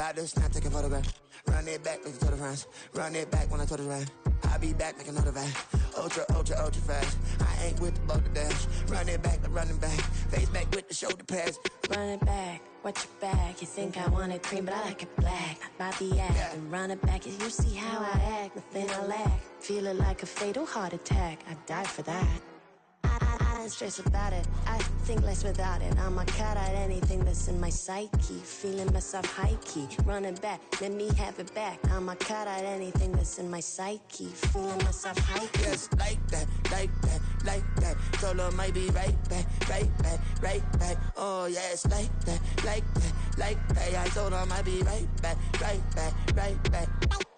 About to snap, take a photograph. Run it back, make it to the runs. Run it back when I told it right. I'll be back, make another van. Ultra, ultra, ultra fast. I ain't with the boat to dash. Run it back, I'm running back. Face back with the shoulder pads. Run it back, watch your back. You think I want it cream, but I like it black. About the act and run it back. You see how I act, nothing I lack. Feeling like a fatal heart attack. I'd die for that. I don't stress about it. I think less without it. I'ma cut out anything that's in my psyche. Feeling myself high key. Running back, let me have it back. I'ma cut out anything that's in my psyche. Feeling myself high key. Yes, like that, like that, like that. Solo might be right back, right back, right back. Oh, yes, like that, like that, like that. I told her I might be right back, right back, right back.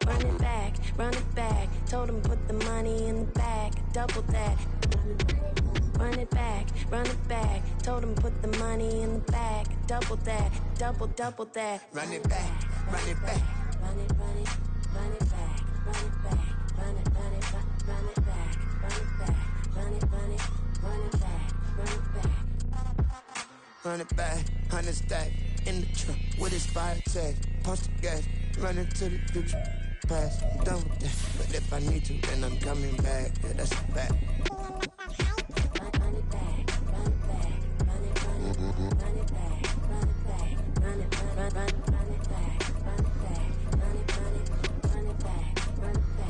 Run it back, run it back. Told him put the money in the bag. Double that. Run it back, run it back. Told him put the money in the bag. Double that, double that. Run it back, run it back. Run it, run it, run it back, run it back, run it, run it, run it back, run it back, run it, run it, run it back, run it back. Run it back, 100 stack in the truck with his fire tag. Punch the gas, run into the future. Past, I'm done with that. But if I need to, then I'm coming back. Yeah, that's a fact. Run it back, run it back, run it, run it, run it back, run it back, run it, run it back, run it back, run it, run it, run it back, run it back.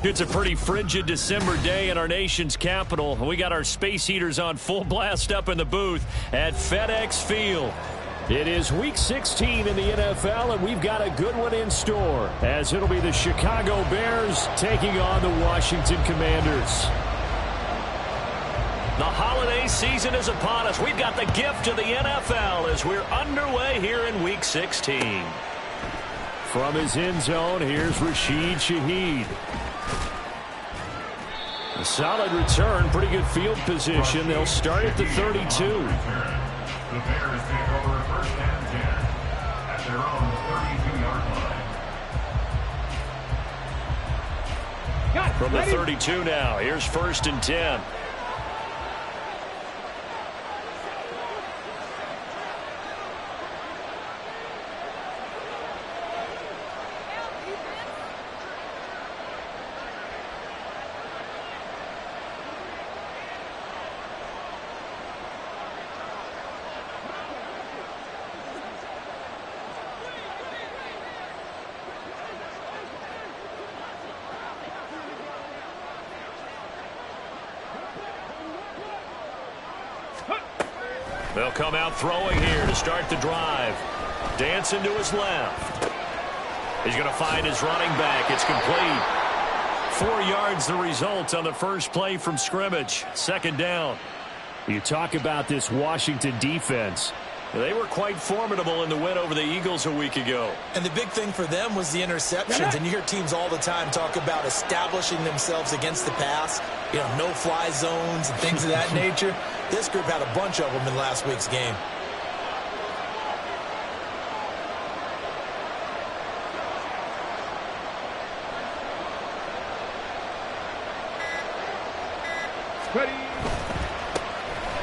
It's a pretty frigid December day in our nation's capital. We got our space heaters on full blast up in the booth at FedEx Field. It is Week 16 in the NFL, and we've got a good one in store, as it'll be the Chicago Bears taking on the Washington Commanders. The holiday season is upon us. We've got the gift of the NFL as we're underway here in Week 16. From his end zone, here's Rashid Shaheed. A solid return, pretty good field position. They'll start at the 32. The Bears take over first and 10 at their own 32-yard line. From the 32 now, here's first and 10. They'll come out throwing here to start the drive. Dancing to his left. He's going to find his running back. It's complete. 4 yards the result on the first play from scrimmage. Second down. You talk about this Washington defense. They were quite formidable in the win over the Eagles a week ago. And the big thing for them was the interceptions. And you hear teams all the time talk about establishing themselves against the pass. You know, no-fly zones and things of that nature. This group had a bunch of them in last week's game.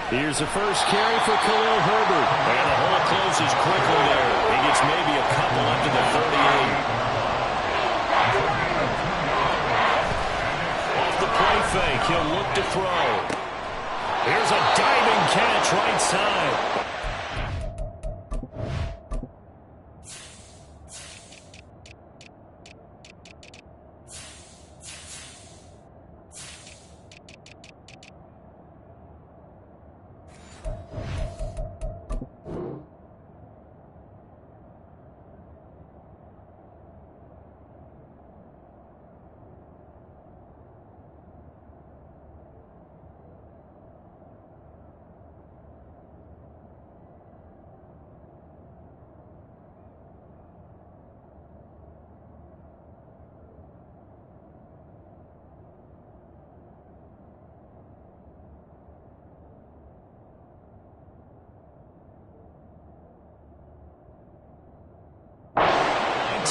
Here's the first carry for Khalil Herbert. And the hole closes quickly there. He gets maybe a couple up to the 38. Off the play fake, he'll look to throw. Here's a diving catch right side.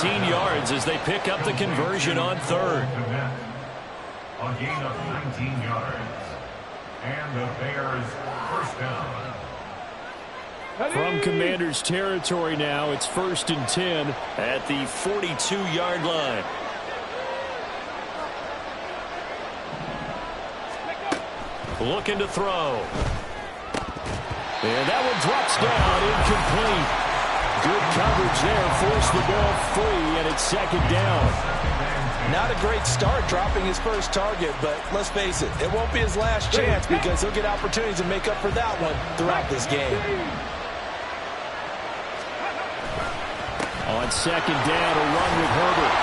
18 yards as they pick up the conversion on third. A gain of 19 yards. And the Bears first down. From Commander's territory now, it's 1st and 10 at the 42-yard line. Looking to throw. And that one drops down, incomplete. Good coverage there, forced the ball free, and it's 2nd down. Not a great start dropping his first target, but let's face it, it won't be his last chance because he'll get opportunities to make up for that one throughout this game. On 2nd down, a run with Herbert.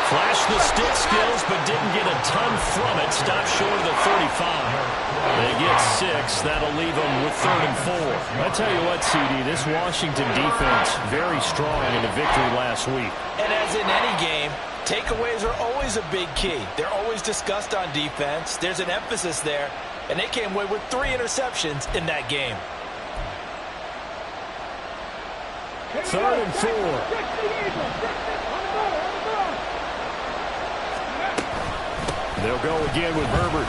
Flashed the stick skills, but didn't get a ton from it. Stopped short of the 35. They get 6. That'll leave them with 3rd and 4. I tell you what, CD, this Washington defense, very strong in the victory last week. And as in any game, takeaways are always a big key. They're always discussed on defense. There's an emphasis there, and they came away with 3 interceptions in that game. 3rd and 4. They'll go again with Herbert.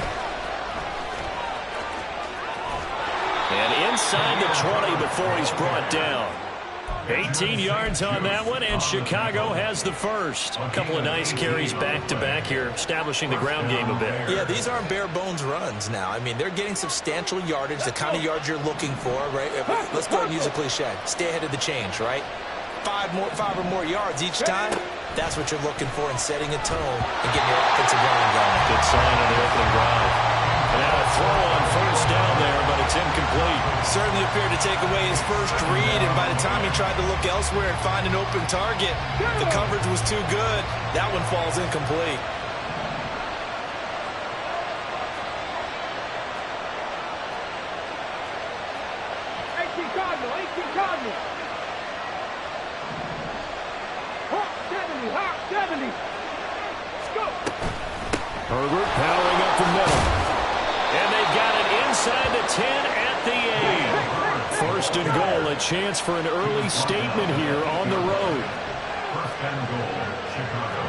And inside the 20 before he's brought down. 18 yards on that one, and Chicago has the first. A couple of nice carries back-to-back here, establishing the ground game a bit. Yeah, these aren't bare-bones runs now. I mean, they're getting substantial yardage, the kind of yards you're looking for, right? Let's go ahead and use a cliche. Stay ahead of the change, right? 5 or more yards each time. That's what you're looking for in setting a tone and getting your offensive line going. Good sign on the opening drive. And now a throw on 1st down there, but it's incomplete. Certainly appeared to take away his first read, and by the time he tried to look elsewhere and find an open target, the coverage was too good. That one falls incomplete. Herbert powering up the middle. And they got it inside the 10 at the 8. 1st and goal, a chance for an early statement here on the road. 1st and goal, Chicago.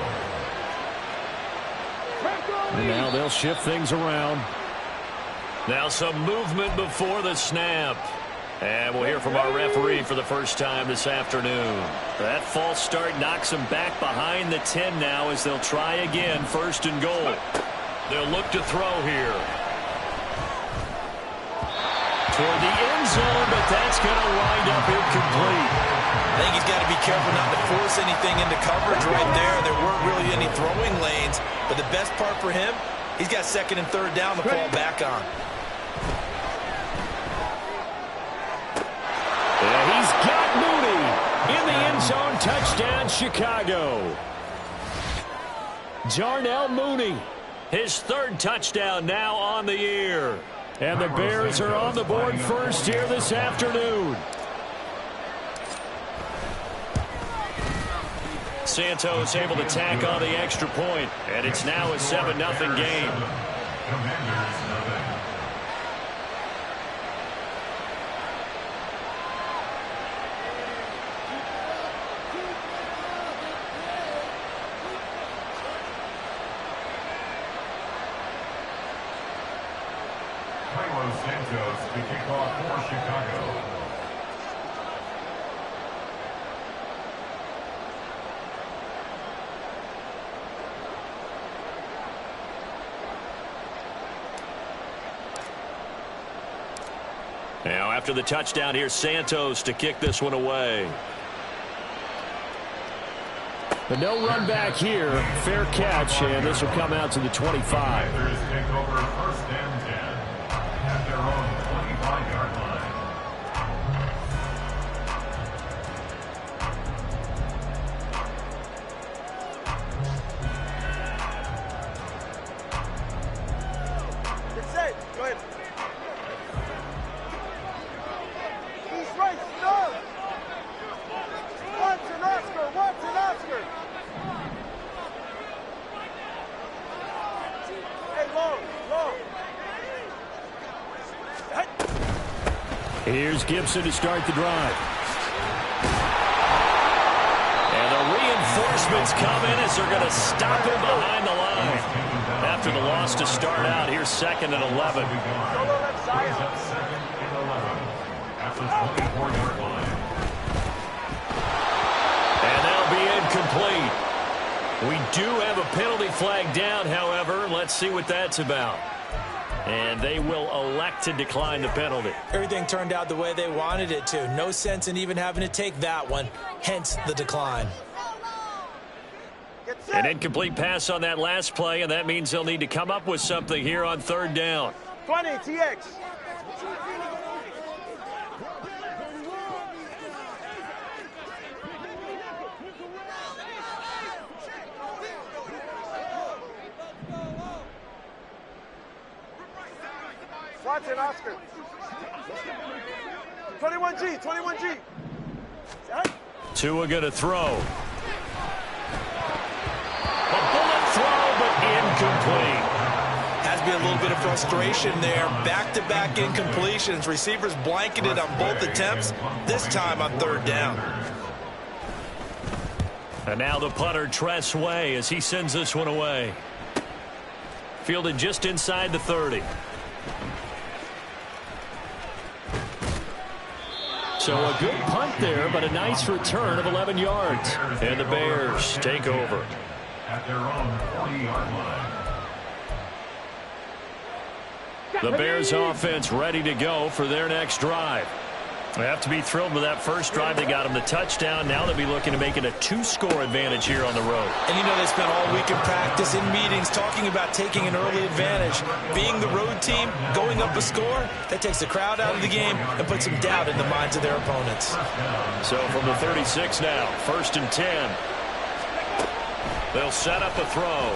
And now they'll shift things around. Now some movement before the snap. And we'll hear from our referee for the first time this afternoon. That false start knocks them back behind the 10 now as they'll try again. 1st and goal. They'll look to throw here. Toward the end zone, but that's going to wind up incomplete. I think he's got to be careful not to force anything into coverage right there. There weren't really any throwing lanes, but the best part for him, he's got 2nd and 3rd down to fall back on. And he's got Mooney in the end zone. Touchdown, Chicago. Darnell Mooney, his 3rd touchdown now on the year. And the Bears are on the board first here this afternoon. Santos able to tack on the extra point, and it's now a 7-0 game. Commanders 7. Santos to kick off for Chicago. Now after the touchdown, here's Santos to kick this one away. But no run back here. Fair catch, and this will come out to the 25. Panthers take over 1st and 10 at their own 25-yard line. It's safe. Go ahead. He's right. Stop. Watson Oscar. Watson Oscar. Hey, long. Hey. Here's Gibson to start the drive. And a Reinforcements come in as they're going to stop him behind the line. After the loss to start out, here's 2nd and 11. And that'll be incomplete. We do have a penalty flag down, however. Let's see what that's about. And they will elect to decline the penalty. Everything turned out the way they wanted it to. No sense in even having to take that one, hence the decline. An incomplete pass on that last play, and that means they'll need to come up with something here on 3rd down. 20, TX. Watson, Oscar. 21G, 21G. Tua going to throw. A bullet throw, but incomplete. Has to be a little bit of frustration there. Back-to-back incompletions. Receivers blanketed on both attempts, this time on 3rd down. And now the punter, Tress Way, as he sends this one away. Fielded just inside the 30. So a good punt there, but a nice return of 11 yards. And the Bears take over. At their own 40-yard line. The Bears offense ready to go for their next drive. They have to be thrilled with that first drive. They got them the touchdown. Now they'll be looking to make it a 2-score advantage here on the road. And you know they spent all week in practice, in meetings, talking about taking an early advantage. Being the road team, going up a score, that takes the crowd out of the game and puts some doubt in the minds of their opponents. So from the 36 now, 1st and 10. They'll set up a throw.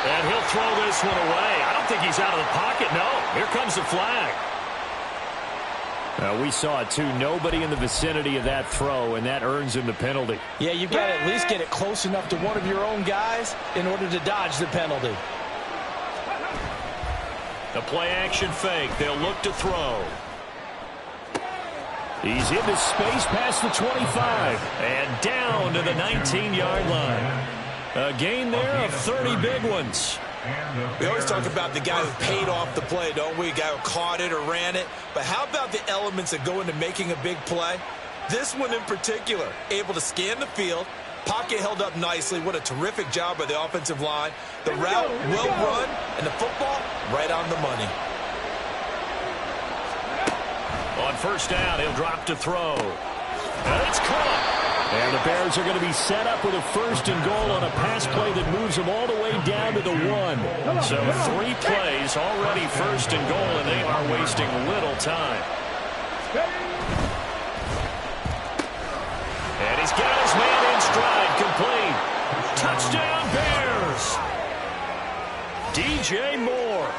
And he'll throw this one away. I don't think he's out of the pocket. No, here comes the flag. We saw it, too. Nobody in the vicinity of that throw, and that earns him the penalty. Yeah, you've got to at least get it close enough to one of your own guys in order to dodge the penalty. The play-action fake. They'll look to throw. He's into space past the 25 and down to the 19-yard line. A gain there of 30 big ones. We always talk about the guy who paid off the play, don't we? A guy who caught it or ran it. But how about the elements that go into making a big play? This one in particular, able to scan the field, pocket held up nicely. What a terrific job by the offensive line. The route well run, and the football right on the money. On 1st down, he'll drop to throw. And it's caught. And the Bears are going to be set up with a 1st and goal on a pass play that moves them all the way down to the 1. So 3 plays already 1st and goal, and they are wasting little time. And he's got his man in stride, complete. Touchdown, Bears. DJ Moore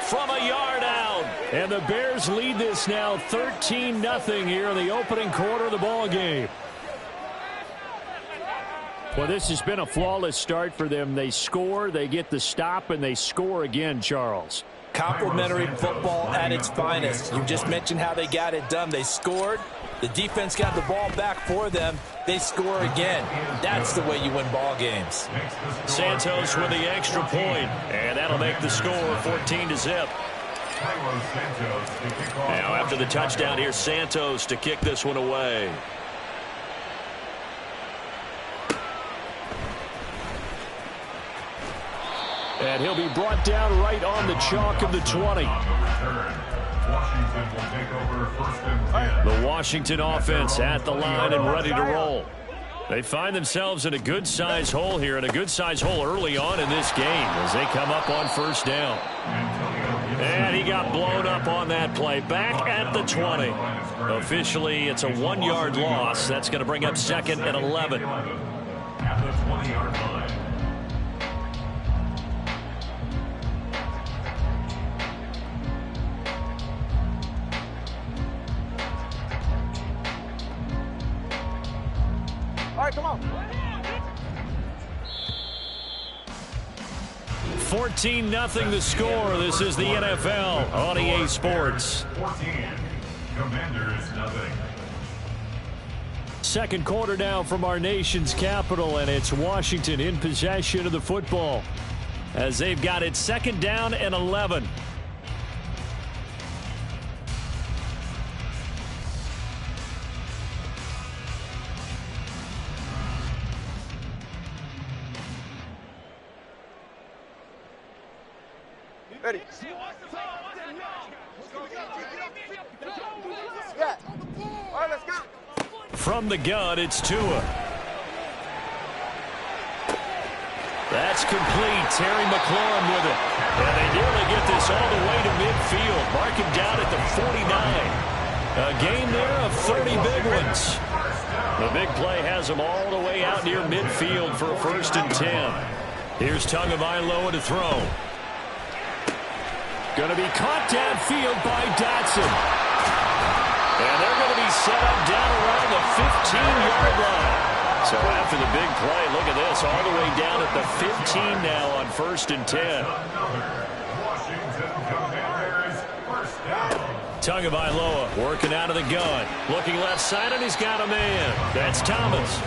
from a yard out. And the Bears lead this now 13-0 here in the opening quarter of the ball game. Well, this has been a flawless start for them. They score, they get the stop, and they score again, Charles. Complimentary football at its finest. You just mentioned how they got it done. They scored. The defense got the ball back for them. They score again. That's the way you win ball games. Santos with the extra point, and that'll make the score 14-0. Now after the touchdown, here's Santos to kick this one away. And he'll be brought down right on the chalk of the 20. The Washington offense at the line and ready to roll. They find themselves in a good-sized hole here, and a good-sized hole early on in this game as they come up on 1st down. And he got blown up on that play. Back at the 20. Officially, it's a 1-yard loss. That's going to bring up 2nd and 11. At the 20-yard line. All right, come on. 14-0 the score. This is the NFL on EA Sports. 14. Commanders nothing. Second quarter now from our nation's capital, and it's Washington in possession of the football as they've got it 2nd down and 11. Ready. Yeah. All right, let's go. From the gun, it's Tua. That's complete. Terry McLaurin with it. And they nearly get this all the way to midfield. Mark him down at the 49. A gain there of 30 big ones. The big play has them all the way out near midfield for a 1st and 10. Here's Tagovailoa to throw. Going to be caught downfield by Dotson. And they're going to be set up down around the 15-yard line. So after the big play, look at this, all the way down at the 15 now on 1st and 10. Tagovailoa working out of the gun. Looking left side, and he's got a man. That's Thomas.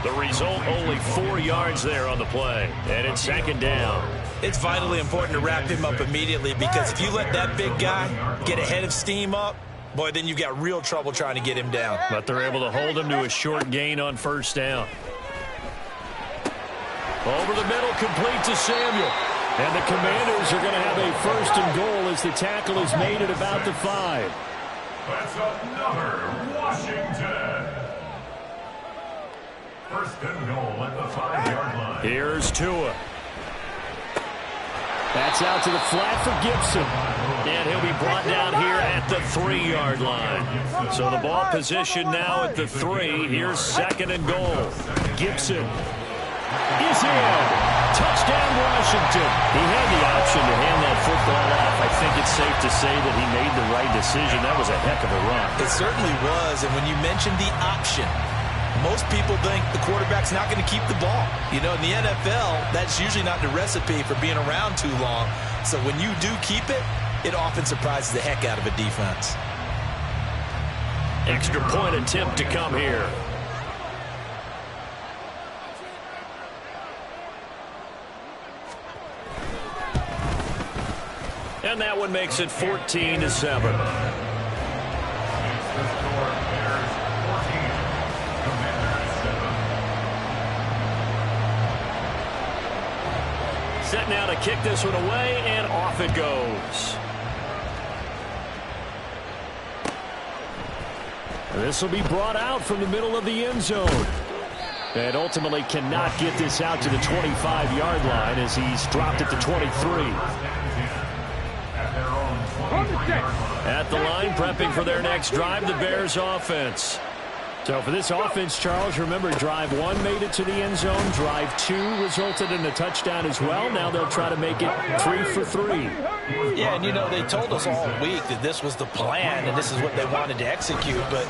The result, only 4 yards there on the play. And it's 2nd down. It's vitally important to wrap him up immediately, because if you let that big guy get ahead of steam up, boy, then you've got real trouble trying to get him down. But they're able to hold him to a short gain on 1st down. Over the middle, complete to Samuel. And the Commanders are going to have a 1st and goal as the tackle is made at about the 5. That's another Washington. 1st and goal at the 5-yard line. Here's Tua. That's out to the flat for Gibson. And he'll be brought down here at the 3-yard line. So the ball position now at the 3. Here's 2nd and goal. Gibson is in. Touchdown, Washington. He had the option to hand that football off. I think it's safe to say that he made the right decision. That was a heck of a run. It certainly was. And when you mentioned the option, most people think the quarterback's not going to keep the ball. You know, in the NFL, that's usually not the recipe for being around too long. So when you do keep it, it often surprises the heck out of a defense. Extra point attempt to come here. And that one makes it 14-7. Set now to kick this one away, and off it goes. This will be brought out from the middle of the end zone. And ultimately cannot get this out to the 25-yard line as he's dropped it to 23. At the line, prepping for their next drive, the Bears offense. So for this offense, Charles, remember, drive 1 made it to the end zone. Drive 2 resulted in a touchdown as well. Now they'll try to make it 3 for 3. Yeah, and you know, they told us all week that this was the plan and this is what they wanted to execute. But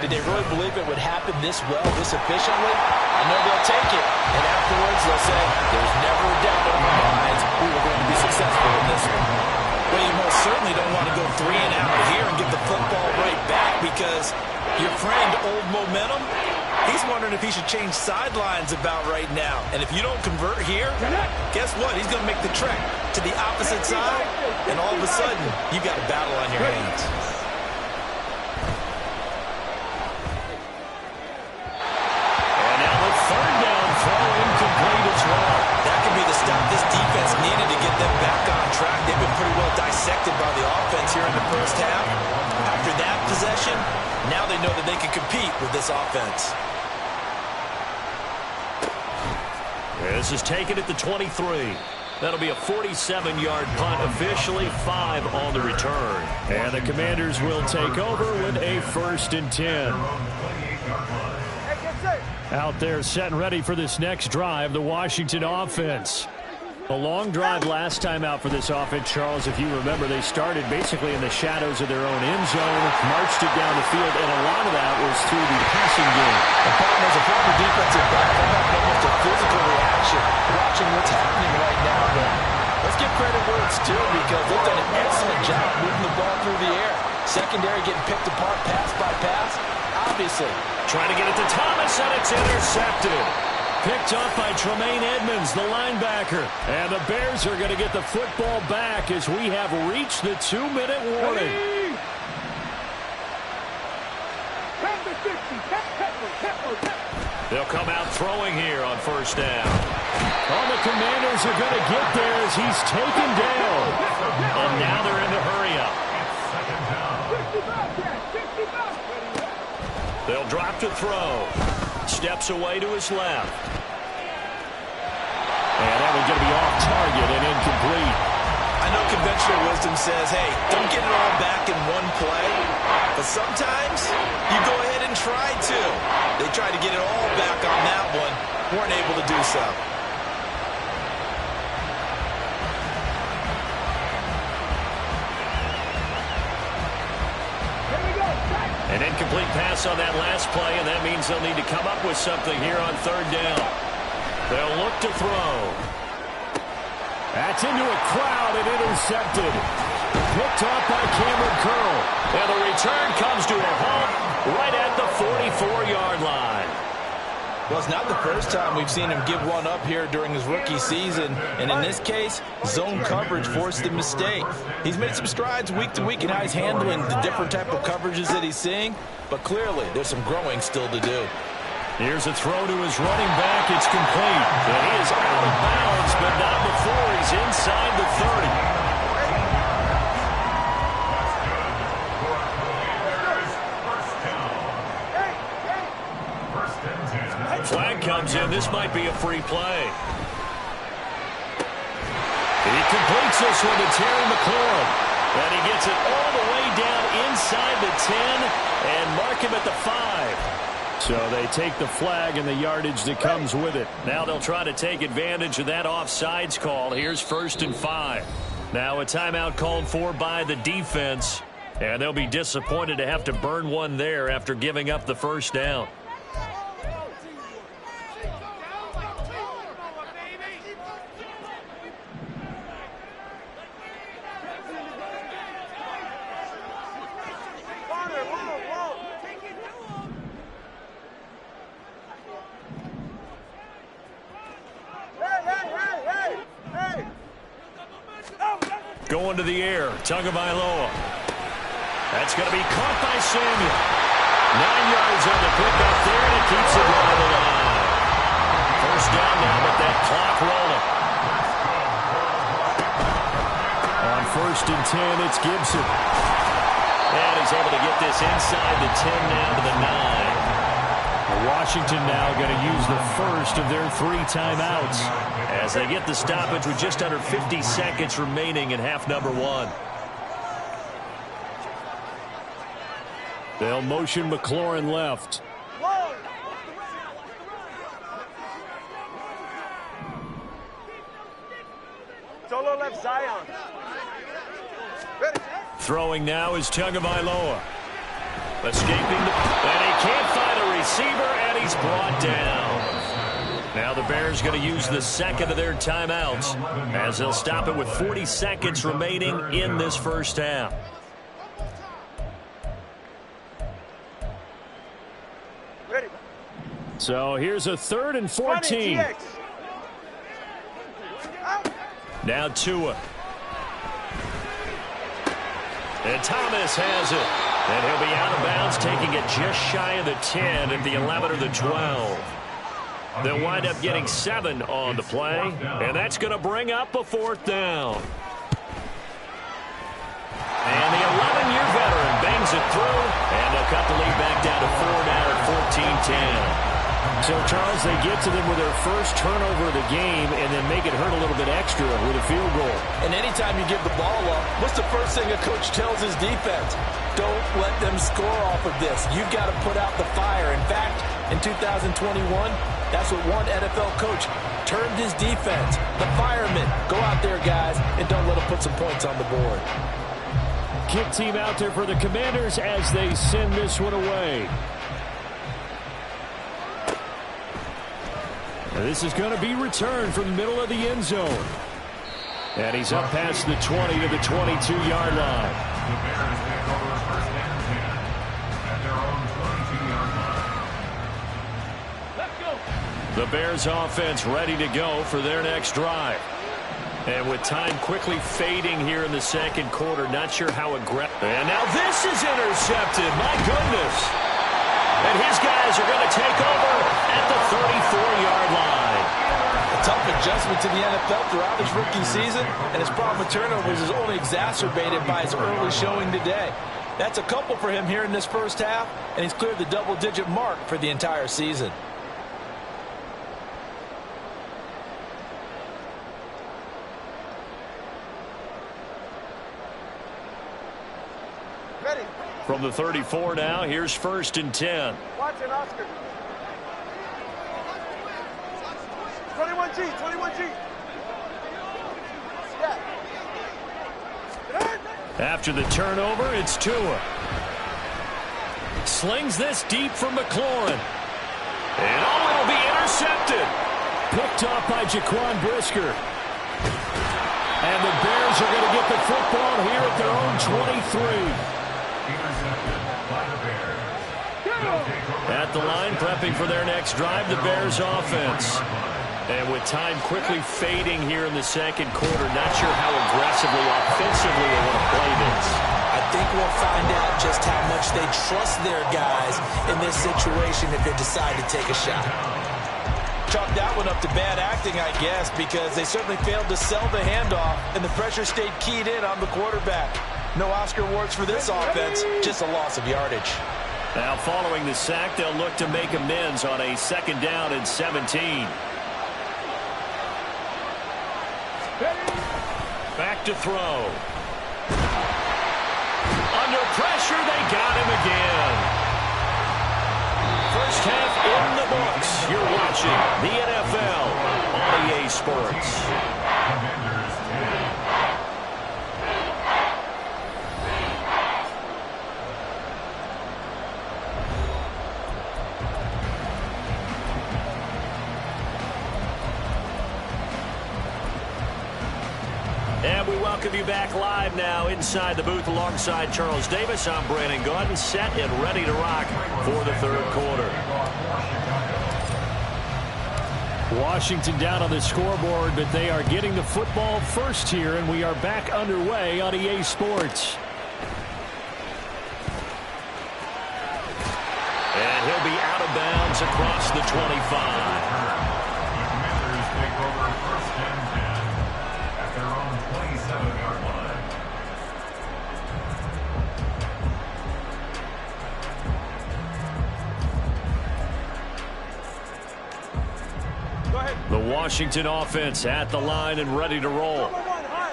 did they really believe it would happen this well, this efficiently? I know they'll take it. And afterwards, they'll say, there's never a doubt in our minds we were going to be successful in this one. Well, you most certainly don't want to go 3 and out here and get the football right back, because your friend, Old Momentum, he's wondering if he should change sidelines about right now. And if you don't convert here, guess what? He's going to make the trek to the opposite side, and all of a sudden, you've got a battle on your hands. And now the 3rd down throw incomplete as well. That could be the stop this defense needed to get them back on track. They've been pretty well dissected by the offense here in the 1st half. After that possession, now they know that they can compete with this offense. This is taken at the 23. That'll be a 47-yard punt, officially 5 on the return. And the Commanders will take over with a 1st and 10. Out there set and ready for this next drive, the Washington offense. A long drive last time out for this offense, Charles. If you remember, they started basically in the shadows of their own end zone, marched it down the field, and a lot of that was through the passing game. As a former defensive back, I'm having almost a physical reaction watching what's happening right now. But let's give credit where it's due, because they've done an excellent job moving the ball through the air. Secondary getting picked apart pass by pass. obviously. Trying to get it to Thomas, and it's intercepted. Picked up by Tremaine Edmonds, the linebacker. And the Bears are going to get the football back as we have reached the 2-minute warning. They'll come out throwing here on first down. All the Commanders are going to get there as he's taken down. And now they're in the hurry-up. They'll drop to throw. Steps away to his left. And that one's going to be off target and incomplete. I know conventional wisdom says, hey, don't get it all back in one play. But sometimes you go ahead and try to. They tried to get it all back on that one. Weren't able to do so. An incomplete pass on that last play, and that means they'll need to come up with something here on third down. They'll look to throw. That's into a crowd and intercepted. Picked off by Cameron Curl. And the return comes to a halt right at the 44-yard line. Well, it's not the first time we've seen him give one up here during his rookie season. And in this case, zone coverage forced the mistake. He's made some strides week to week in how he's handling the different type of coverages that he's seeing. But clearly, there's some growing still to do. Here's a throw to his running back. It's complete. And he is out of bounds, but not before he's inside the 30. Flag comes in. This might be a free play. He completes this one to Terry McLaurin. And he gets it all the way down inside the 10 and mark him at the 5. So they take the flag and the yardage that comes with it. Now they'll try to take advantage of that offsides call. Here's 1st and 5. Now a timeout called for by the defense. And they'll be disappointed to have to burn one there after giving up the first down. Going to the air, Tagovailoa. That's going to be caught by Samuel. 9 yards on the pickup there, and it keeps it right alive. First down now with that clock rolling. On 1st and 10, it's Gibson. And he's able to get this inside the 10 now to the 9. Washington now going to use the first of their 3 timeouts as they get the stoppage with just under 50 seconds remaining in half number 1. They'll motion McLaurin left. Solo left Zion. Throwing now is Tagovailoa. Escaping, and he can't find a receiver, and he's brought down. Now the Bears going to use the second of their timeouts as they'll stop it with 40 seconds remaining in this first half. So here's a 3rd and 14. Now Tua. And Thomas has it. And he'll be out of bounds, taking it just shy of the 10 at the 11 or the 12. They'll wind up getting 7 on the play, and that's going to bring up a 4th down. And the 11-year veteran bangs it through, and they'll cut the lead back down to 4 now at 14-10. So, Charles, they get to them with their first turnover of the game and then make it hurt a little bit extra with a field goal. And anytime you give the ball up, what's the first thing a coach tells his defense? Don't let them score off of this. You've got to put out the fire. In fact, in 2021, that's what one NFL coach termed his defense. The firemen. Go out there, guys, and don't let them put some points on the board. Kick team out there for the Commanders as they send this one away. This is going to be returned from the middle of the end zone. And he's up past the 20 to the 22-yard line. The Bears take over 1st and 10 at their own 22-yard The Bears offense ready to go for their next drive. And with time quickly fading here in the second quarter, not sure how aggressive. And now this is intercepted. My goodness. And his guys are going to take over at the 34-yard line. A tough adjustment to the NFL throughout his rookie season, and his problem with turnovers is only exacerbated by his early showing today. That's a couple for him here in this first half, and he's cleared the double-digit mark for the entire season. From the 34 now, here's 1st and 10. Watch it, Oscar. 21G, 21G. Yeah. After the turnover, it's Tua. Slings this deep for McLaurin. And it'll be intercepted. Picked off by Jaquan Brisker. And the Bears are going to get the football here at their own 23. At the line, prepping for their next drive, the Bears offense. And with time quickly fading here in the second quarter, not sure how aggressively, offensively they want to play this. I think we'll find out just how much they trust their guys in this situation if they decide to take a shot. Chalk that one up to bad acting, I guess, because they certainly failed to sell the handoff, and the pressure stayed keyed in on the quarterback. No Oscar awards for this offense, just a loss of yardage. Now following the sack, they'll look to make amends on a 2nd down and 17. Back to throw. Under pressure, they got him again. First half in the books. You're watching the NFL on EA Sports. And we welcome you back live now inside the booth alongside Charles Davis. I'm Brandon Gaudin, set and ready to rock for the 3rd quarter. Washington down on the scoreboard, but they are getting the football first here, and we are back underway on EA Sports. And he'll be out of bounds across the 25. The Washington offense at the line and ready to roll.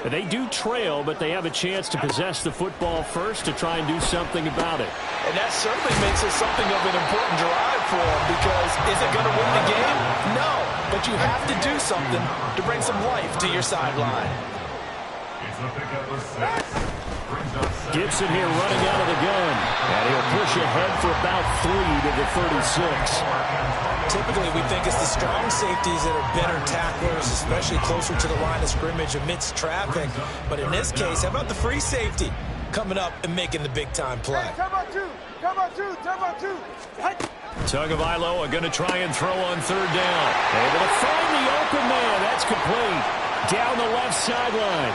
They do trail, but they have a chance to possess the football first to try and do something about it. And that certainly makes it something of an important drive for them, because is it going to win the game? No, but you have to do something to bring some life to your sideline. Gibson here running out of the gun, and he'll push ahead for about 3 to the 36. Typically, we think it's the strong safeties that are better tacklers, especially closer to the line of scrimmage amidst traffic. But in this case, how about the free safety coming up and making the big-time play? Hey, come on, two. Tagovailoa going to try and throw on 3rd down. Able to find the open man. That's complete. Down the left sideline.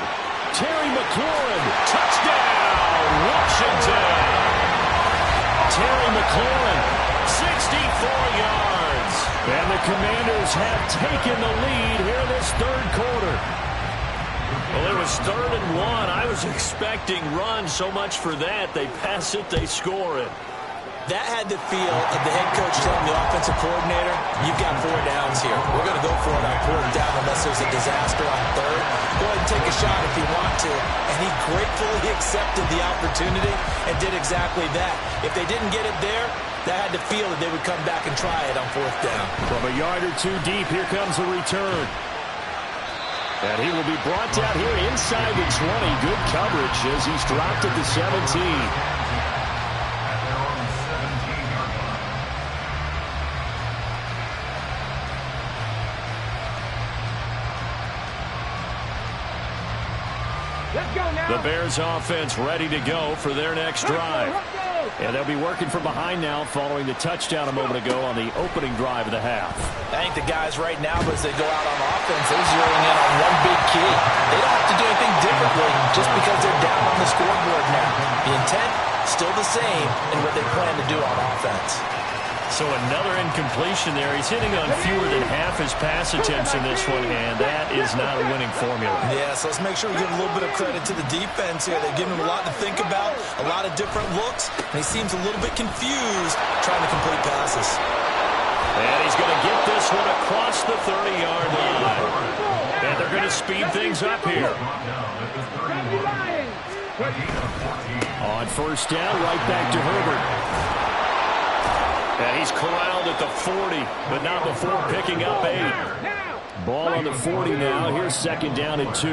Terry McLaurin. Touchdown, Washington. Terry McLaurin. 64 yards. And the Commanders have taken the lead here in this 3rd quarter. Well, it was 3rd and 1. I was expecting runs, so much for that. They pass it, they score it. That had the feel of the head coach telling the offensive coordinator, you've got 4 downs here. We're going to go for it on 4th down unless there's a disaster on 3rd. Go ahead and take a shot if you want to. And he gratefully accepted the opportunity and did exactly that. If they didn't get it there, that had the feel that they would come back and try it on 4th down. From a yard or 2 deep, here comes a return. And he will be brought down here inside the 20. Good coverage as he's dropped at the 17. Let's go now. The Bears offense ready to go for their next drive. And they'll be working from behind now following the touchdown a moment ago on the opening drive of the half. I think the guys right now, as they go out on offense, they're zeroing in on one big key. They don't have to do anything differently just because they're down on the scoreboard now. The intent, still the same in what they plan to do on offense. So another incompletion there. He's hitting on fewer than half his pass attempts in this one, and that is not a winning formula. Yeah, so let's make sure we give a little bit of credit to the defense here. They've given him a lot to think about, a lot of different looks, and he seems a little bit confused trying to complete passes. And he's going to get this one across the 30-yard line. And they're going to speed things up here. On first down, right back to Herbert. And he's corralled at the 40, but not before picking up 8. Ball on the 40 now. Here's second down and 2.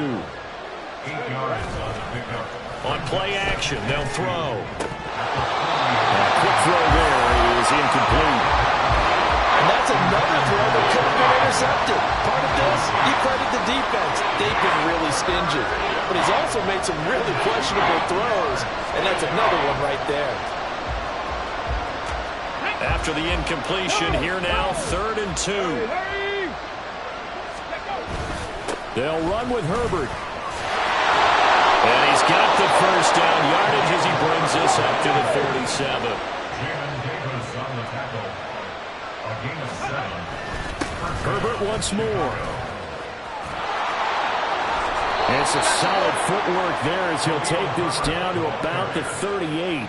On play action, they'll throw. A quick throw there is incomplete. And that's another throw that could have been intercepted. Part of this, you credit the defense. They've been really stingy. But he's also made some really questionable throws, and that's another one right there. After the incompletion, here now, 3rd and 2. They'll run with Herbert. And he's got the first down yardage as he brings this up to the 47. Herbert once more. And some solid footwork there as he'll take this down to about the 38.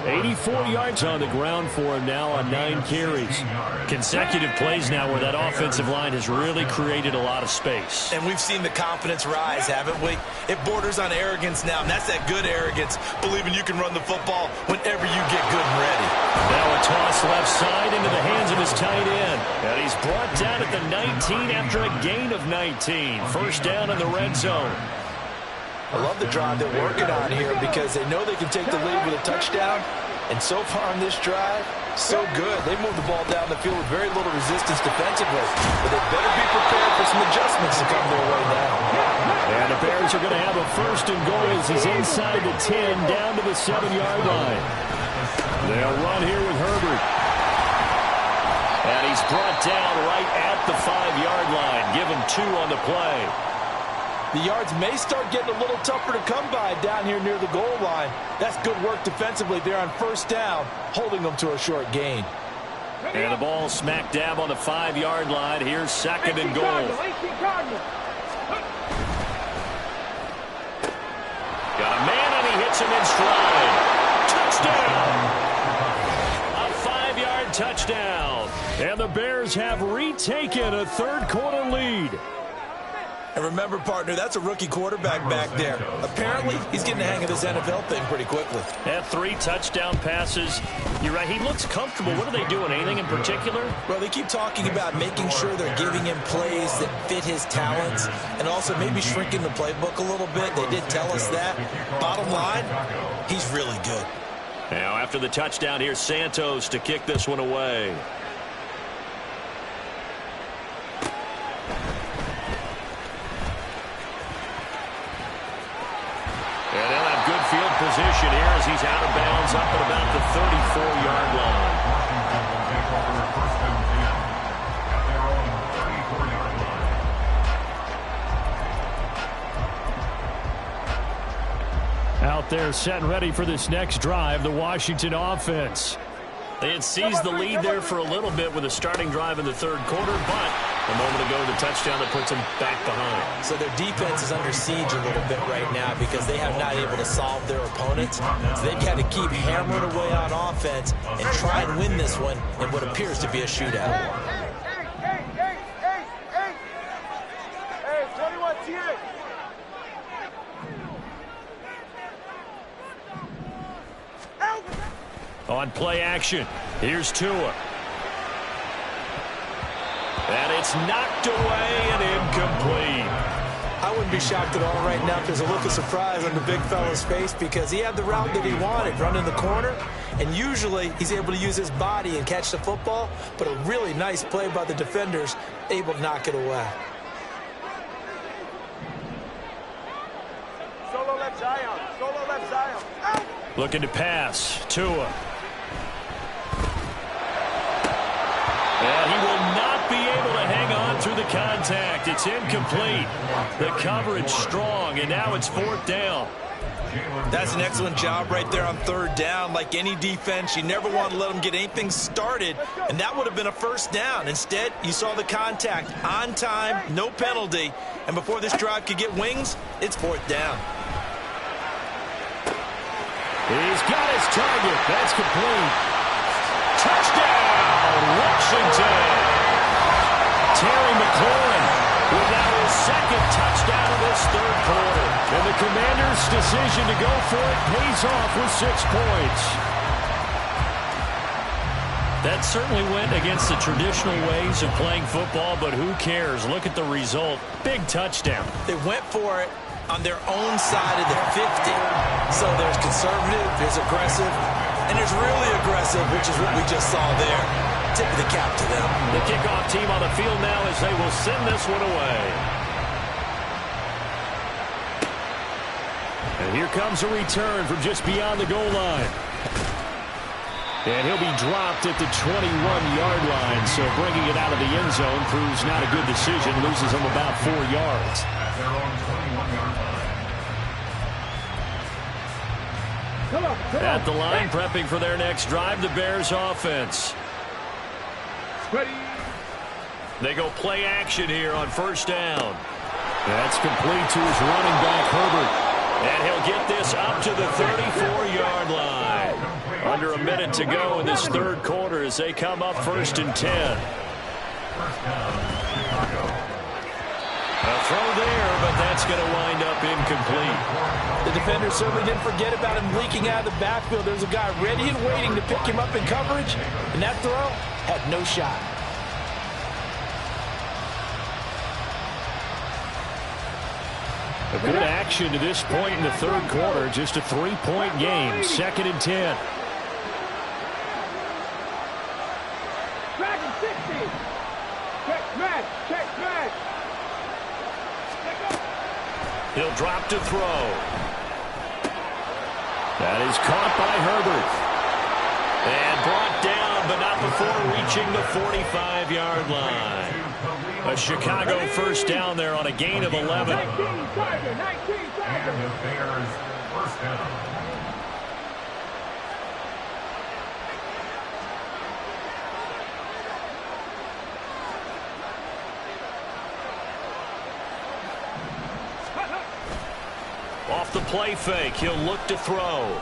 84 yards on the ground for him now on 9 carries. Consecutive plays now where that offensive line has really created a lot of space. And we've seen the confidence rise, haven't we? It borders on arrogance now, and that's that good arrogance, believing you can run the football whenever you get good and ready. Now a toss left side into the hands of his tight end. And he's brought down at the 19 after a gain of 19. First down in the red zone. I love the drive they're working on here because they know they can take the lead with a touchdown. And so far on this drive, so good. They moved the ball down the field with very little resistance defensively. But they better be prepared for some adjustments to come their way now. And the Bears are going to have a first and goal as he's inside the 10 down to the 7-yard line. They'll run here with Herbert. And he's brought down right at the 5-yard line. Give him 2 on the play. The yards may start getting a little tougher to come by down here near the goal line. That's good work defensively there on first down, holding them to a short gain. And the ball smack dab on the 5-yard line. Here's second and goal. Got a man and he hits him in stride. Touchdown! A 5-yard touchdown. And the Bears have retaken a third-quarter lead. And remember, partner, that's a rookie quarterback back there. Apparently, he's getting the hang of this NFL thing pretty quickly. Had 3 touchdown passes. You're right, he looks comfortable. What are they doing? Anything in particular? Well, they keep talking about making sure they're giving him plays that fit his talents and also maybe shrinking the playbook a little bit. They did tell us that. Bottom line, he's really good. Now, after the touchdown, here's Santos to kick this one away. And they'll have good field position here as he's out of bounds up at about the 34-yard line. Out there set and ready for this next drive, the Washington offense. They had seized the lead there for a little bit with a starting drive in the third quarter, but a moment ago the touchdown that puts them back behind. So their defense is under siege a little bit right now because they have not able to solve their opponents. So they've got to keep hammering away on offense and try and win this one in what appears to be a shootout. Hey, 21 TA. On play action, here's Tua. And it's knocked away and incomplete. I wouldn't be shocked at all right now if there's a look of surprise on the big fella's face because he had the route that he wanted, running the corner, and usually he's able to use his body and catch the football, but a really nice play by the defenders, able to knock it away. Solo left side. Looking to pass. Tua. And he will not be able to hang on through the contact. It's incomplete. The coverage strong, and now it's 4th down. That's an excellent job right there on 3rd down. Like any defense, you never want to let them get anything started, and that would have been a 1st down. Instead, you saw the contact on time, no penalty, and before this drive could get wings, it's 4th down. He's got his target. That's complete. Touchdown, Washington. Terry McLaurin with now his 2nd touchdown of this 3rd quarter. And the Commanders' decision to go for it pays off with 6 points. That certainly went against the traditional ways of playing football, but who cares? Look at the result. Big touchdown. They went for it on their own side of the 50. So there's conservative, there's aggressive, and there's really aggressive, which is what we just saw there. Tip of the cap to them. The kickoff team on the field now as they will send this one away. And here comes a return from just beyond the goal line. And he'll be dropped at the 21-yard line, so bringing it out of the end zone proves not a good decision, loses him about 4 yards. At the line, prepping for their next drive, the Bears offense. They go play action here on 1st down. That's complete to his running back, Herbert. And he'll get this up to the 34-yard line. Under a minute to go in this 3rd quarter as they come up 1st and 10. A throw there, but that's going to wind up incomplete. The defender certainly didn't forget about him leaking out of the backfield. There's a guy ready and waiting to pick him up in coverage, and that throw had no shot. A good action to this point in the 3rd quarter. Just a 3-point game. 2nd and 10. He'll drop to throw. That is caught by Herbert. And brought down, but not before reaching the 45-yard line. A Chicago 1st down there on a gain of 11. And the Bears 1st down. Off the play fake, he'll look to throw.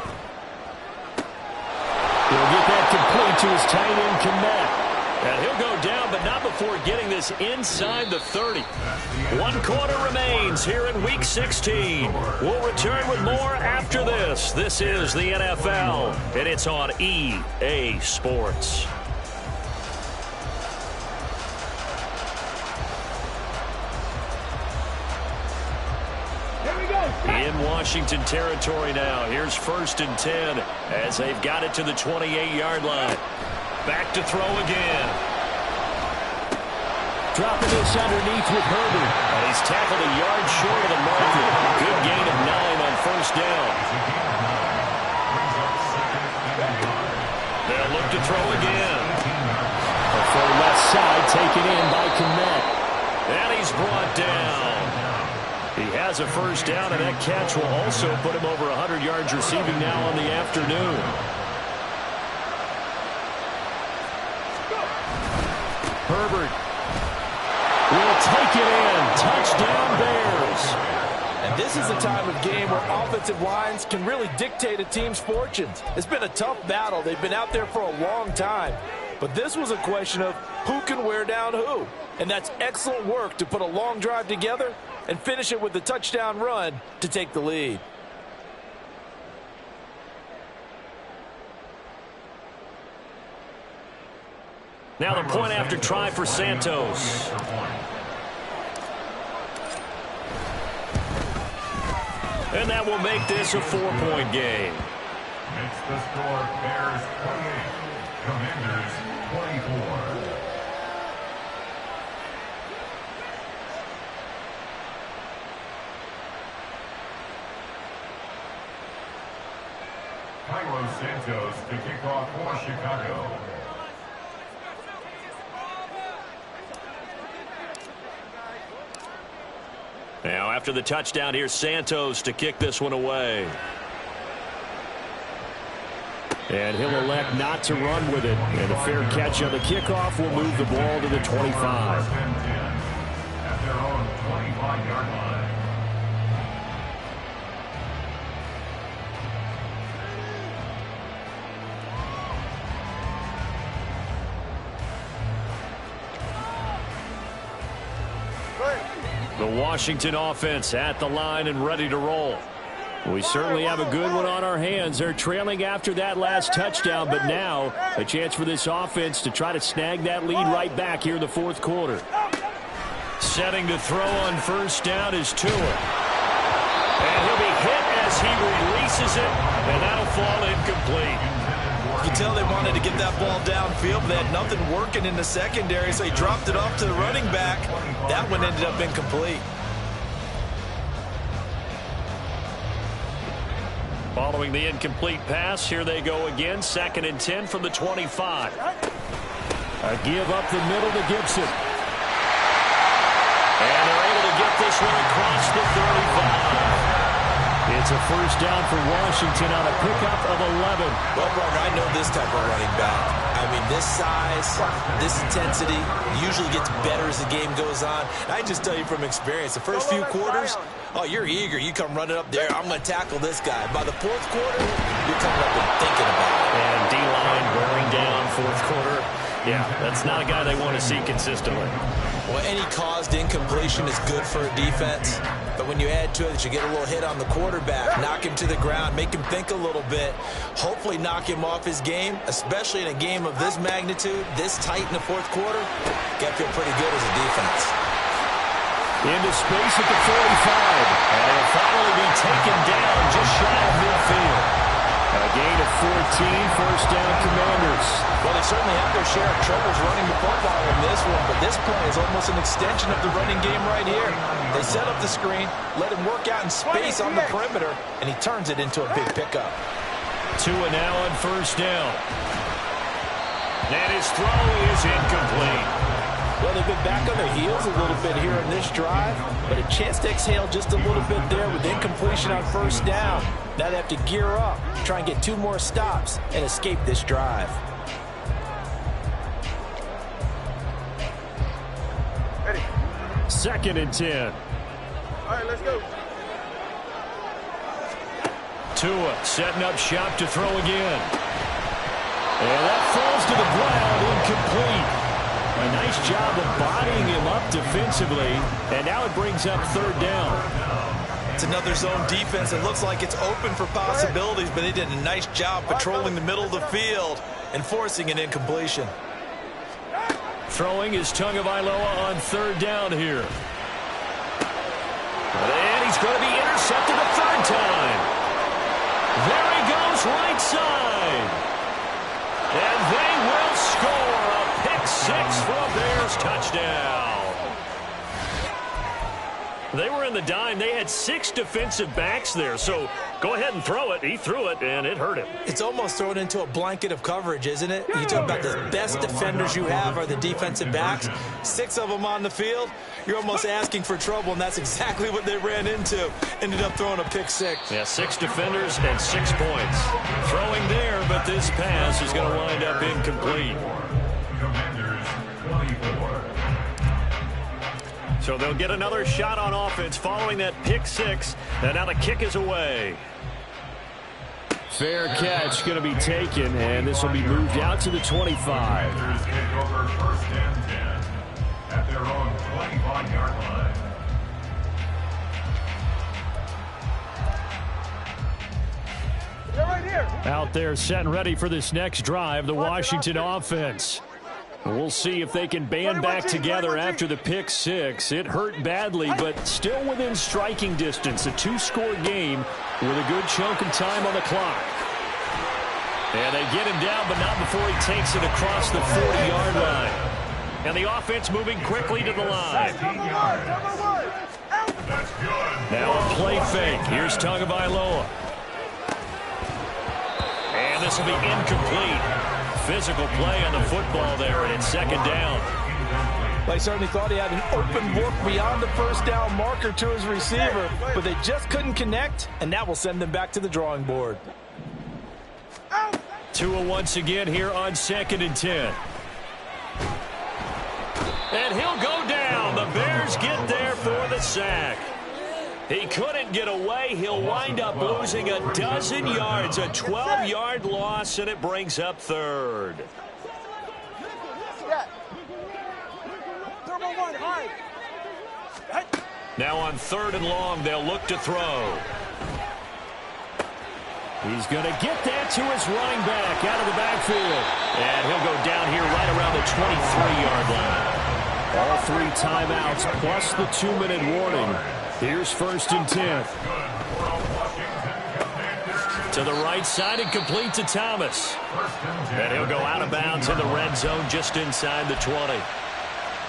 He'll get that complete to his tight end, Kmet. And he'll go down, but not before getting this inside the 30. 1 quarter remains here in Week 16. We'll return with more after this. This is the NFL, and it's on EA Sports. In Washington territory now. Here's 1st and 10 as they've got it to the 28-yard line. Back to throw again. Dropping this underneath with Herbert. And he's tackled a yard short of the marker. Good gain of 9 on 1st down. They'll look to throw again. For left side, taken in by Kmet. And he's brought down. He has a 1st down, and that catch will also put him over 100 yards receiving now on the afternoon. Herbert will take it in. Touchdown, Bears. And this is the time of game where offensive lines can really dictate a team's fortunes. It's been a tough battle. They've been out there for a long time. But this was a question of who can wear down who. And that's excellent work to put a long drive together and finish it with the touchdown run to take the lead. Now the point after try for Santos. And that will make this a 4-point game. It's the score, Bears 28, Commanders 24. Santos to kick off for Chicago. Now, after the touchdown, here's Santos to kick this one away. And he'll elect not to run with it. And a fair catch on the kickoff will move the ball to the 25. At their own 25-yard line. The Washington offense at the line and ready to roll. We certainly have a good one on our hands. They're trailing after that last touchdown, but now a chance for this offense to try to snag that lead right back here in the fourth quarter. Setting to throw on first down is Tua. And he'll be hit as he releases it, and that'll fall incomplete. You can tell they wanted to get that ball downfield, but they had nothing working in the secondary, so he dropped it off to the running back. That one ended up incomplete. Following the incomplete pass, here they go again. 2nd and 10 from the 25. A give up the middle to Gibson. And they're able to get this one across the 35. It's a first down for Washington on a pickup of 11. Well, Roger, I know this type of running back. I mean, this size, this intensity usually gets better as the game goes on. And I just tell you from experience, the first few quarters, oh, you're eager. You come running up there. I'm going to tackle this guy. By the fourth quarter, you're coming up and thinking about it. And D-line wearing down fourth quarter. Yeah, that's not a guy they want to see consistently. Well, any caused incompletion is good for a defense. But when you add to it that you get a little hit on the quarterback, knock him to the ground, make him think a little bit, hopefully knock him off his game, especially in a game of this magnitude, this tight in the fourth quarter, got to feel pretty good as a defense. Into space at the 45. And it'll finally be taken down just shy of midfield. A gain of 14, first down Commanders. Well, they certainly have their share of troubles running the football in this one, but this play is almost an extension of the running game right here. They set up the screen, let him work out in space on the perimeter, and he turns it into a big pickup. Tua now on first down. And his throw is incomplete. Well, they've been back on their heels a little bit here in this drive, but a chance to exhale just a little bit there with incompletion on first down. Now they have to gear up, try and get 2 more stops, and escape this drive. Ready. 2nd and 10. All right, let's go. Tua setting up shop to throw again. And that falls to the ground, incomplete. A nice job of bodying him up defensively, and now it brings up 3rd down. It's another zone defense. It looks like it's open for possibilities, but they did a nice job patrolling the middle of the field and forcing an incompletion. Throwing is Tagovailoa on 3rd down here. And he's going to be intercepted a 3rd time. There he goes, right side. And they will score a pick 6 for a Bears touchdown. They were in the dime. They had 6 defensive backs there, so go ahead and throw it. He threw it, and it hurt him. It's almost thrown into a blanket of coverage, isn't it? You talk about the best defenders you have are the defensive backs. 6 of them on the field. You're almost asking for trouble, and that's exactly what they ran into. Ended up throwing a pick 6. Yeah, 6 defenders and 6 points. Throwing there, but this pass is going to wind up incomplete. Commanders 24. So they'll get another shot on offense following that pick 6, and now the kick is away. Fair catch going to be taken, and this will be moved out to the 25. Commanders take over 1st and 10 at their own 25-yard line. They're right here. Out there set and ready for this next drive, the Washington offense. We'll see if they can band back together after the pick 6. It hurt badly, but still within striking distance. A 2-score game with a good chunk of time on the clock. And they get him down, but not before he takes it across the 40-yard line. And the offense moving quickly to the line. Now a play fake. Here's Tagovailoa. And this will be incomplete. Physical play on the football there, and it's second down. Well, he certainly thought he had an open look beyond the first down marker to his receiver, but they just couldn't connect, and that will send them back to the drawing board. Tua once again here on 2nd and 10. And he'll go down. The Bears get there for the sack. He couldn't get away. He'll wind up losing a dozen yards, a 12-yard loss, and it brings up third. Now on 3rd and long, they'll look to throw. He's going to get that to his running back out of the backfield. And he'll go down here right around the 23-yard line. All 3 timeouts plus the 2-minute warning. Here's 1st and 10. To the right side and complete to Thomas. And he'll go out of bounds in the red zone just inside the 20.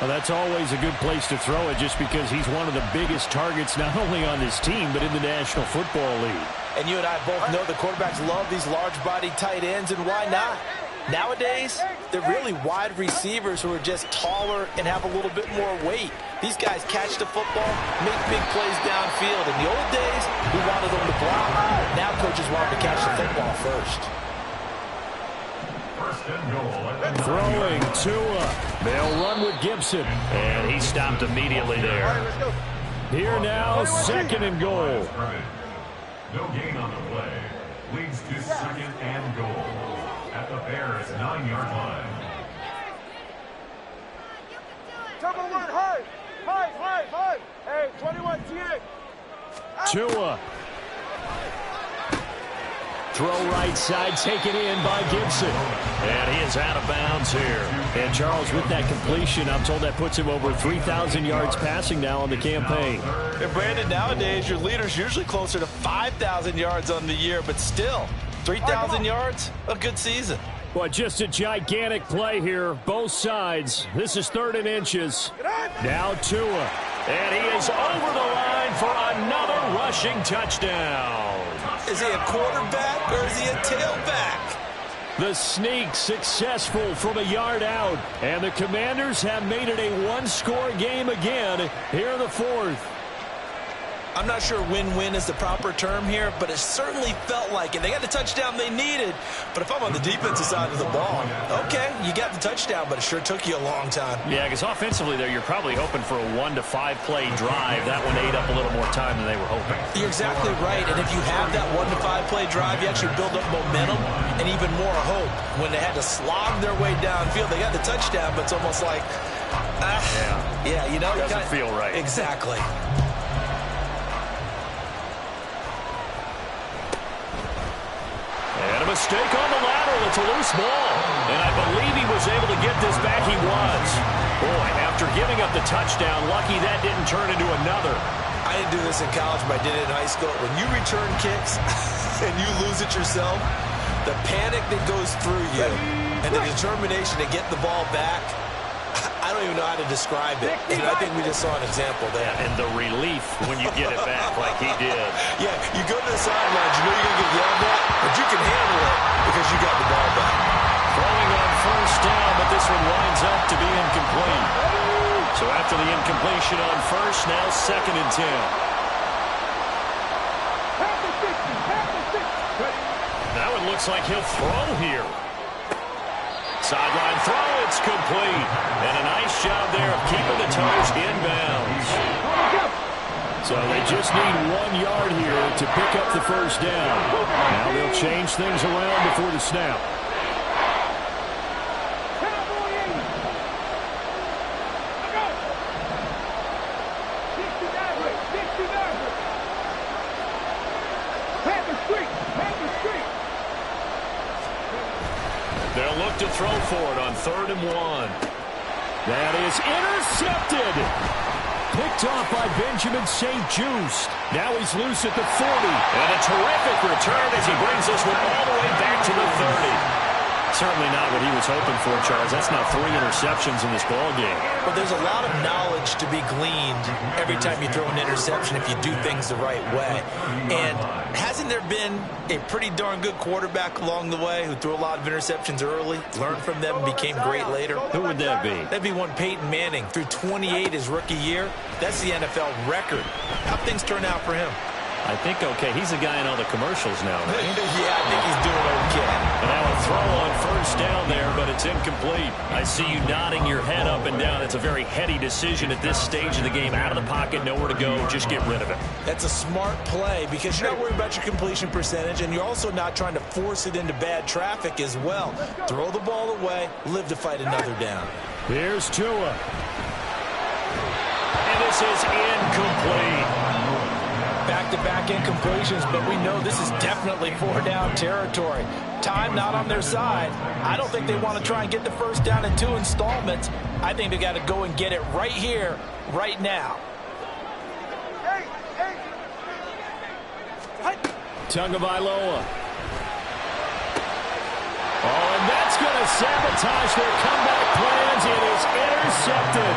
Well, that's always a good place to throw it just because he's one of the biggest targets not only on this team but in the National Football League. And you and I both know the quarterbacks love these large-bodied tight ends, and why not? Nowadays, they're really wide receivers who are just taller and have a little bit more weight. These guys catch the football, make big plays downfield. In the old days, we wanted them to block. Now coaches want them to catch the football first. Throwing Tua. They'll run with Gibson. And he stopped immediately there. Here now, 2nd and goal. No gain on the play. Leads to 2nd and goal at the Bears' 9-yard line. High. Hey, 21 TA. Tua. Throw right side, taken in by Gibson. And he is out of bounds here. And Charles, with that completion, I'm told that puts him over 3,000 yards passing now on the campaign. And Brandon, nowadays, your leader's usually closer to 5,000 yards on the year, but still, 3,000 yards, a good season. Well, just a gigantic play here, both sides. This is 3rd and inches. Now Tua. And he is over the line for another rushing touchdown. Is he a quarterback or is he a tailback? The sneak successful from a yard out. And the Commanders have made it a 1-score game again here in the 4th. I'm not sure win-win is the proper term here, but it certainly felt like it. They got the touchdown they needed, but if I'm on the defensive side of the ball, okay, you got the touchdown, but it sure took you a long time. Yeah, because offensively there, you're probably hoping for a 1 to 5 play drive. That one ate up a little more time than they were hoping. You're exactly right, and if you have that 1 to 5 play drive, you actually build up momentum and even more hope. When they had to slog their way downfield, they got the touchdown, but it's almost like, yeah, you know. It doesn't feel right. Exactly. And a mistake on the lateral. It's a loose ball. And I believe he was able to get this back. He was. Boy, after giving up the touchdown, lucky that didn't turn into another. I didn't do this in college, but I did it in high school. When you return kicks and you lose it yourself, the panic that goes through you and the determination to get the ball back, I don't even know how to describe it. And I think we just saw an example there. And the relief when you get it back like he did. Yeah, you go to the sidelines, you know you're going to get yelled at, but you can handle it because you got the ball back. Throwing on 1st down, but this one winds up to be incomplete. So after the incompletion on 1st, now 2nd and 10. That one looks like he'll throw here. Sideline throw, it's complete. And a nice job there of keeping the toes inbounds. So they just need 1 yard here to pick up the 1st down. Now they'll change things around before the snap. They'll look to throw for it on 3rd and 1. That is intercepted. Picked off by Benjamin St. Just. Now he's loose at the 40. And a terrific return as he brings this one all the way back to the 30. Certainly not what he was hoping for, Charles. That's now 3 interceptions in this ball game. But there's a lot of knowledge to be gleaned every time you throw an interception if you do things the right way. And hasn't there been a pretty darn good quarterback along the way who threw a lot of interceptions early, learned from them, and became great later? Who would that be? That'd be one Peyton Manning. Threw 28 his rookie year. That's the NFL record. How'd things turn out for him? I think okay. He's the guy in all the commercials now, right? Yeah, I think he's doing okay. And now a throw on first down there, but it's incomplete. I see you nodding your head up and down. It's a very heady decision at this stage of the game. Out of the pocket, nowhere to go. Just get rid of it. That's a smart play because you're not worried about your completion percentage, and you're also not trying to force it into bad traffic as well. Throw the ball away, live to fight another down. Here's Tua. And this is incomplete. Back-to-back incompletions, but we know this is definitely 4-down territory. Time not on their side. I don't think they want to try and get the first down in 2 installments. I think they got to go and get it right here, right now. Tagovailoa. Oh, and that's going to sabotage their comeback plans. It is intercepted.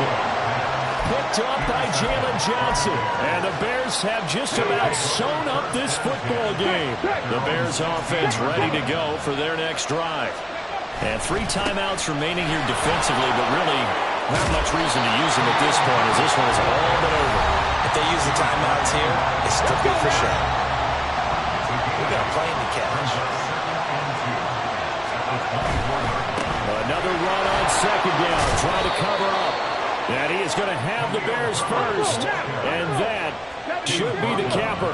Picked up by Jalen Johnson. And the Bears have just about sewn up this football game. The Bears offense ready to go for their next drive. And 3 timeouts remaining here defensively, but really not much reason to use them at this point as this one is all but over. If they use the timeouts here, it's still good for sure. We got a plane to catch. Another run on second down, trying to cover up. And he is going to have the Bears first. And that should be the capper.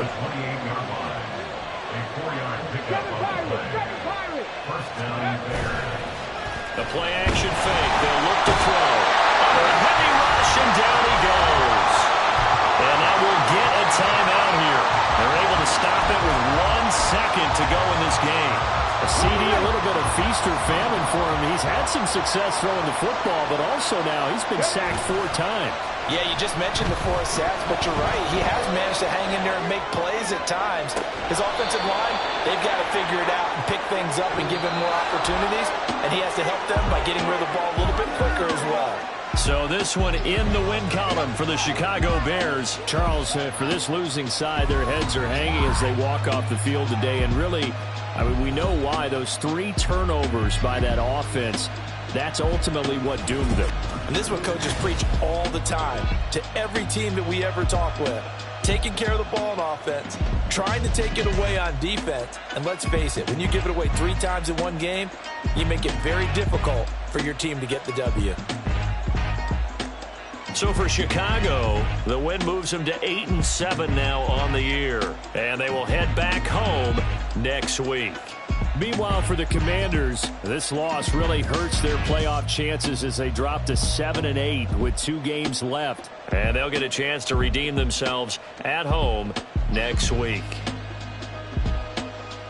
The play action fake. They'll look to throw. A heavy rush, and down he goes. And that will get a timeout here. They're able to stop it with 1 second to go in this game. A CD, a little bit of feast or famine for him. He's had some success throwing the football, but also now he's been sacked 4 times. Yeah, you just mentioned the 4 sacks, but you're right. He has managed to hang in there and make plays at times. His offensive line, they've got to figure it out and pick things up and give him more opportunities, and he has to help them by getting rid of the ball a little bit quicker as well. So this one in the win column for the Chicago Bears. Charles, for this losing side, their heads are hanging as they walk off the field today, and really, I mean, we know why. Those 3 turnovers by that offense, that's ultimately what doomed them. And this is what coaches preach all the time to every team that we ever talk with. Taking care of the ball on offense, trying to take it away on defense. And let's face it, when you give it away 3 times in one game, you make it very difficult for your team to get the W. So for Chicago, the win moves them to 8-7 now on the year. And they will head back home next week. Meanwhile, for the Commanders, this loss really hurts their playoff chances as they drop to 7-8 with 2 games left. And they'll get a chance to redeem themselves at home next week.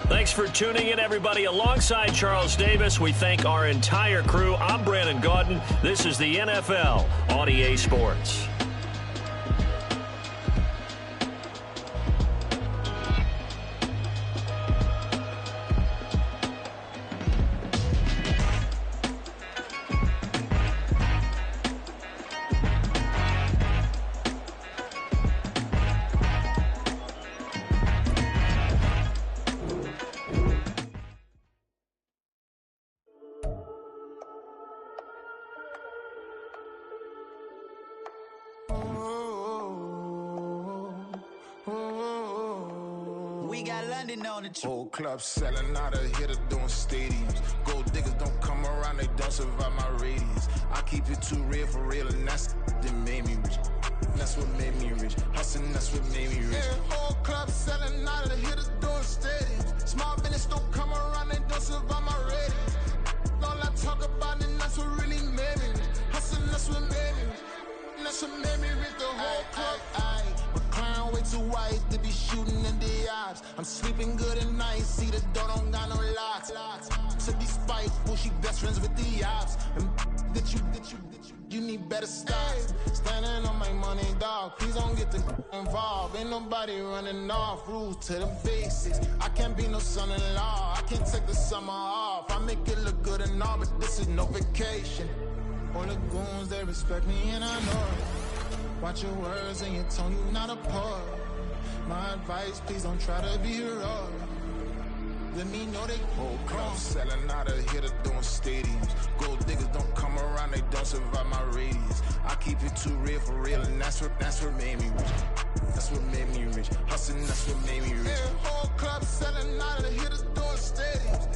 Thanks for tuning in, everybody. Alongside Charles Davis, we thank our entire crew. I'm Brandon Gaudin. This is the NFL on EA Sports. Whole club selling out of here to doing stadiums. Gold diggers don't come around, they don't survive my radius. I keep it too real for real, and that's that made me rich. That's what made me rich. Hustling, that's what made me rich. Yeah, whole club selling out of here to doing stadiums. Small business don't come around, they don't survive my radius. All I talk about, and that's what really made me rich. Hustling, that's what made me rich. That's what made me rich. The whole club. Clown way too white to be shooting in the eyes. I'm sleeping good at night, see the door don't got no locks. To be spiteful, she best friends with the ops. And you need better styles. Standing on my money, dog. Please don't get involved. Ain't nobody running off. Rules to the basics. I can't be no son-in-law. I can't take the summer off. I make it look good good and all, but this is no vacation. All the goons, they respect me and I know it. Watch your words and your tone, you not a part. My advice, please don't try to be heroic. Let me know they whole club selling out of here to doing stadiums. Gold diggers don't come around, they don't survive my radius. I keep it too real, and that's what made me rich. That's what made me rich. Hustling, that's what made me rich. Yeah, whole club selling out of here to doing stadiums.